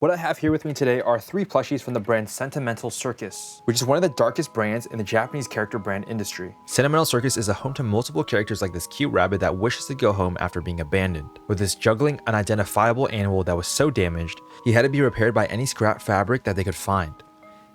What I have here with me today are 3 plushies from the brand Sentimental Circus, which is one of the darkest brands in the Japanese character brand industry. Sentimental Circus is a home to multiple characters like this cute rabbit that wishes to go home after being abandoned, with this juggling, unidentifiable animal that was so damaged, he had to be repaired by any scrap fabric that they could find.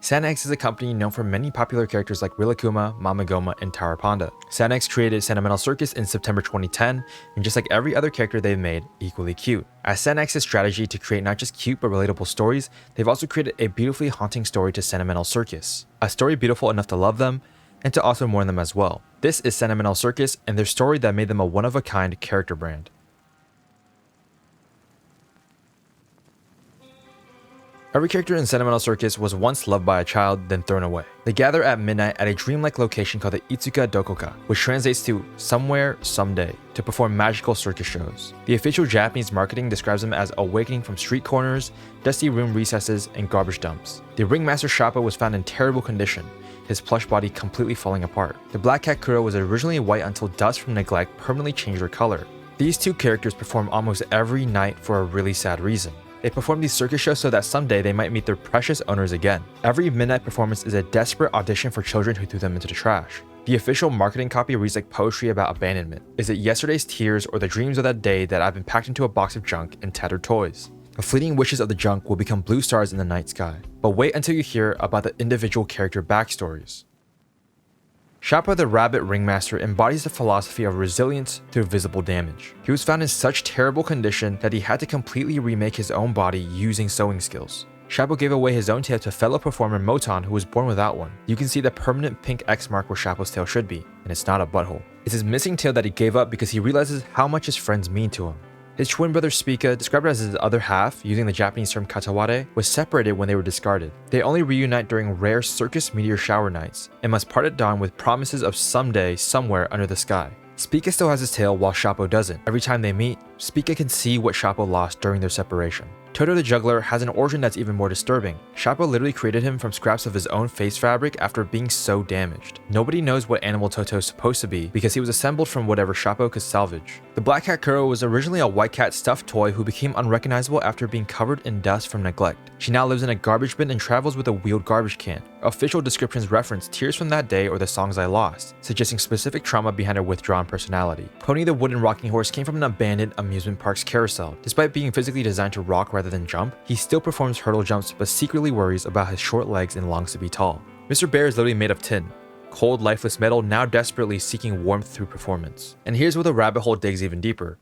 Santa-X is a company known for many popular characters like Rilakkuma, Mamegoma, and Tarepanda. Santa-X created Sentimental Circus in September 2010, and just like every other character they've made, equally cute. As Santa-X's strategy to create not just cute but relatable stories, they've also created a beautifully haunting story to Sentimental Circus. A story beautiful enough to love them, and to also mourn them as well. This is Sentimental Circus and their story that made them a one-of-a-kind character brand. Every character in Sentimental Circus was once loved by a child, then thrown away. They gather at midnight at a dreamlike location called the Itsuka Dokoka, which translates to somewhere, someday, to perform magical circus shows. The official Japanese marketing describes them as awakening from street corners, dusty room recesses, and garbage dumps. The ringmaster Shappo was found in terrible condition, his plush body completely falling apart. The black cat Kuro was originally white until dust from neglect permanently changed her color. These two characters perform almost every night for a really sad reason. They perform these circus shows so that someday they might meet their precious owners again. Every midnight performance is a desperate audition for children who threw them into the trash. The official marketing copy reads like poetry about abandonment. Is it yesterday's tears or the dreams of that day that I've been packed into a box of junk and tattered toys? The fleeting wishes of the junk will become blue stars in the night sky. But wait until you hear about the individual character backstories. Shappo the Rabbit Ringmaster embodies the philosophy of resilience through visible damage. He was found in such terrible condition that he had to completely remake his own body using sewing skills. Shappo gave away his own tail to fellow performer Moton, who was born without one. You can see the permanent pink X mark where Shappo's tail should be, and it's not a butthole. It's his missing tail that he gave up because he realizes how much his friends mean to him. His twin brother Spica, described as his other half, using the Japanese term kataware, was separated when they were discarded. They only reunite during rare circus meteor shower nights, and must part at dawn with promises of someday, somewhere under the sky. Spica still has his tail while Shappo doesn't. Every time they meet, Spica can see what Shappo lost during their separation. Toto the Juggler has an origin that's even more disturbing. Shappo literally created him from scraps of his own face fabric after being so damaged. Nobody knows what animal Toto is supposed to be because he was assembled from whatever Shappo could salvage. The black cat Kuro was originally a white cat stuffed toy who became unrecognizable after being covered in dust from neglect. She now lives in a garbage bin and travels with a wheeled garbage can. Official descriptions reference tears from that day or the songs I lost, suggesting specific trauma behind her withdrawn personality. Pony the wooden rocking horse came from an abandoned amusement park's carousel. Despite being physically designed to rock rather than jump, he still performs hurdle jumps but secretly worries about his short legs and longs to be tall. Mr. Bear is literally made of tin. Cold, lifeless metal now desperately seeking warmth through performance. And here's where the rabbit hole digs even deeper.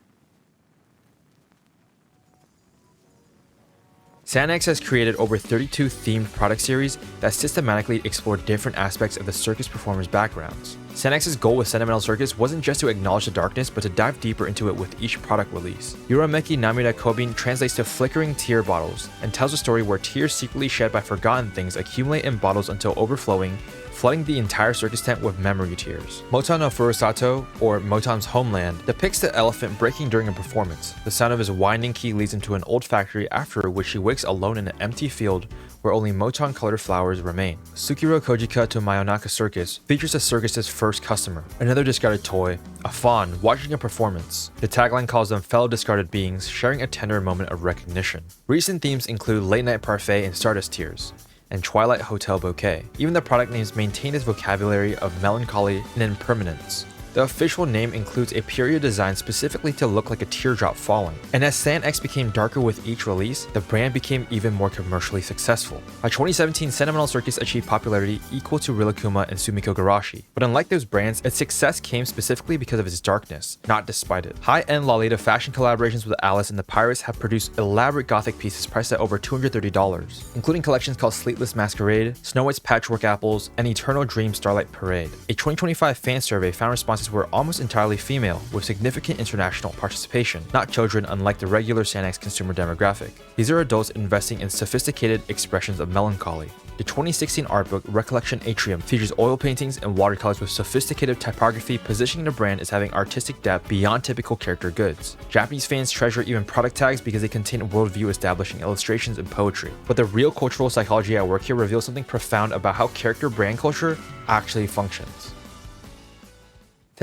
Santa-X has created over 32 themed product series that systematically explore different aspects of the circus performers' backgrounds. Santa-X's goal with Sentimental Circus wasn't just to acknowledge the darkness, but to dive deeper into it with each product release. Yurameki Namida Kobin translates to flickering tear bottles, and tells a story where tears secretly shed by forgotten things accumulate in bottles until overflowing, flooding the entire circus tent with memory tears. Moton no Furusato, or Moton's homeland, depicts the elephant breaking during a performance. The sound of his winding key leads him to an old factory, after which he wakes alone in an empty field where only Moton-colored flowers remain. Tsukiro Kojika to Mayonaka Circus features the circus's first customer, another discarded toy, a fawn watching a performance. The tagline calls them fellow discarded beings, sharing a tender moment of recognition. Recent themes include Late Night Parfait and Stardust Tears, and Twilight Hotel Bouquet. Even the product names maintain this vocabulary of melancholy and impermanence. The official name includes a period design specifically to look like a teardrop falling. And as Santa-X became darker with each release, the brand became even more commercially successful. By 2017, Sentimental Circus achieved popularity equal to Rilakkuma and Sumiko Garashi. But unlike those brands, its success came specifically because of its darkness, not despite it. High-end Lolita fashion collaborations with Alice and the Pirates have produced elaborate gothic pieces priced at over $230, including collections called Sleepless Masquerade, Snow White's Patchwork Apples, and Eternal Dream Starlight Parade. A 2025 fan survey found responses were almost entirely female, with significant international participation, not children unlike the regular Santa-X consumer demographic. These are adults investing in sophisticated expressions of melancholy. The 2016 art book Recollection Atrium features oil paintings and watercolors with sophisticated typography, positioning the brand as having artistic depth beyond typical character goods. Japanese fans treasure even product tags because they contain worldview establishing illustrations and poetry. But the real cultural psychology at work here reveals something profound about how character brand culture actually functions.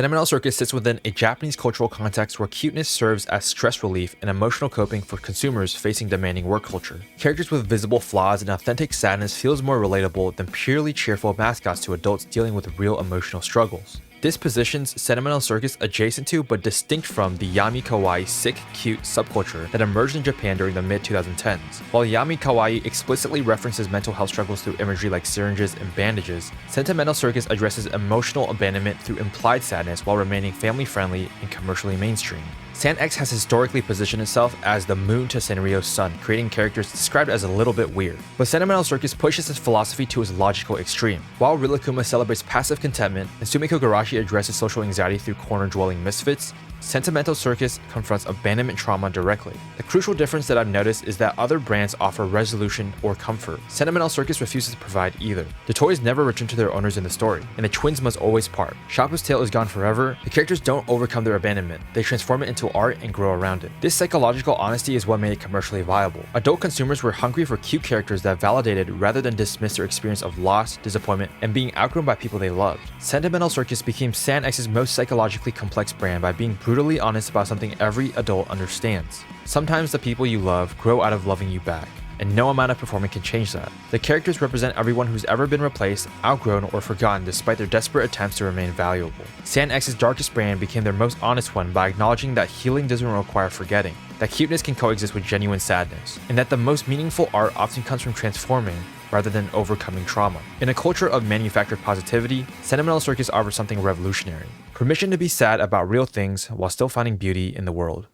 Sentimental Circus sits within a Japanese cultural context where cuteness serves as stress relief and emotional coping for consumers facing demanding work culture. Characters with visible flaws and authentic sadness feels more relatable than purely cheerful mascots to adults dealing with real emotional struggles. This positions Sentimental Circus adjacent to but distinct from the Yami Kawaii sick, cute subculture that emerged in Japan during the mid-2010s. While Yami Kawaii explicitly references mental health struggles through imagery like syringes and bandages, Sentimental Circus addresses emotional abandonment through implied sadness while remaining family-friendly and commercially mainstream. San-X has historically positioned itself as the moon to Sanrio's sun, creating characters described as a little bit weird. But Sentimental Circus pushes its philosophy to its logical extreme. While Rilakkuma celebrates passive contentment and Sumiko Garashi addresses social anxiety through corner-dwelling misfits, Sentimental Circus confronts abandonment trauma directly. The crucial difference that I've noticed is that other brands offer resolution or comfort. Sentimental Circus refuses to provide either. The toys never return to their owners in the story, and the twins must always part. Shoppa's tail is gone forever. The characters don't overcome their abandonment. They transform it into art and grow around it. This psychological honesty is what made it commercially viable. Adult consumers were hungry for cute characters that validated rather than dismissed their experience of loss, disappointment, and being outgrown by people they loved. Sentimental Circus became San-X's most psychologically complex brand by being brutally honest about something every adult understands. Sometimes the people you love grow out of loving you back, and no amount of performance can change that. The characters represent everyone who's ever been replaced, outgrown, or forgotten despite their desperate attempts to remain valuable. San-X's darkest brand became their most honest one by acknowledging that healing doesn't require forgetting, that cuteness can coexist with genuine sadness, and that the most meaningful art often comes from transforming rather than overcoming trauma. In a culture of manufactured positivity, Sentimental Circus offers something revolutionary: permission to be sad about real things while still finding beauty in the world.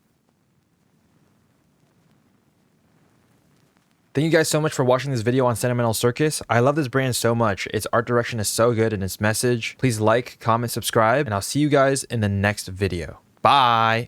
Thank you guys so much for watching this video on Sentimental Circus. I love this brand so much. Its art direction is so good and its message. Please like, comment, subscribe, and I'll see you guys in the next video. Bye!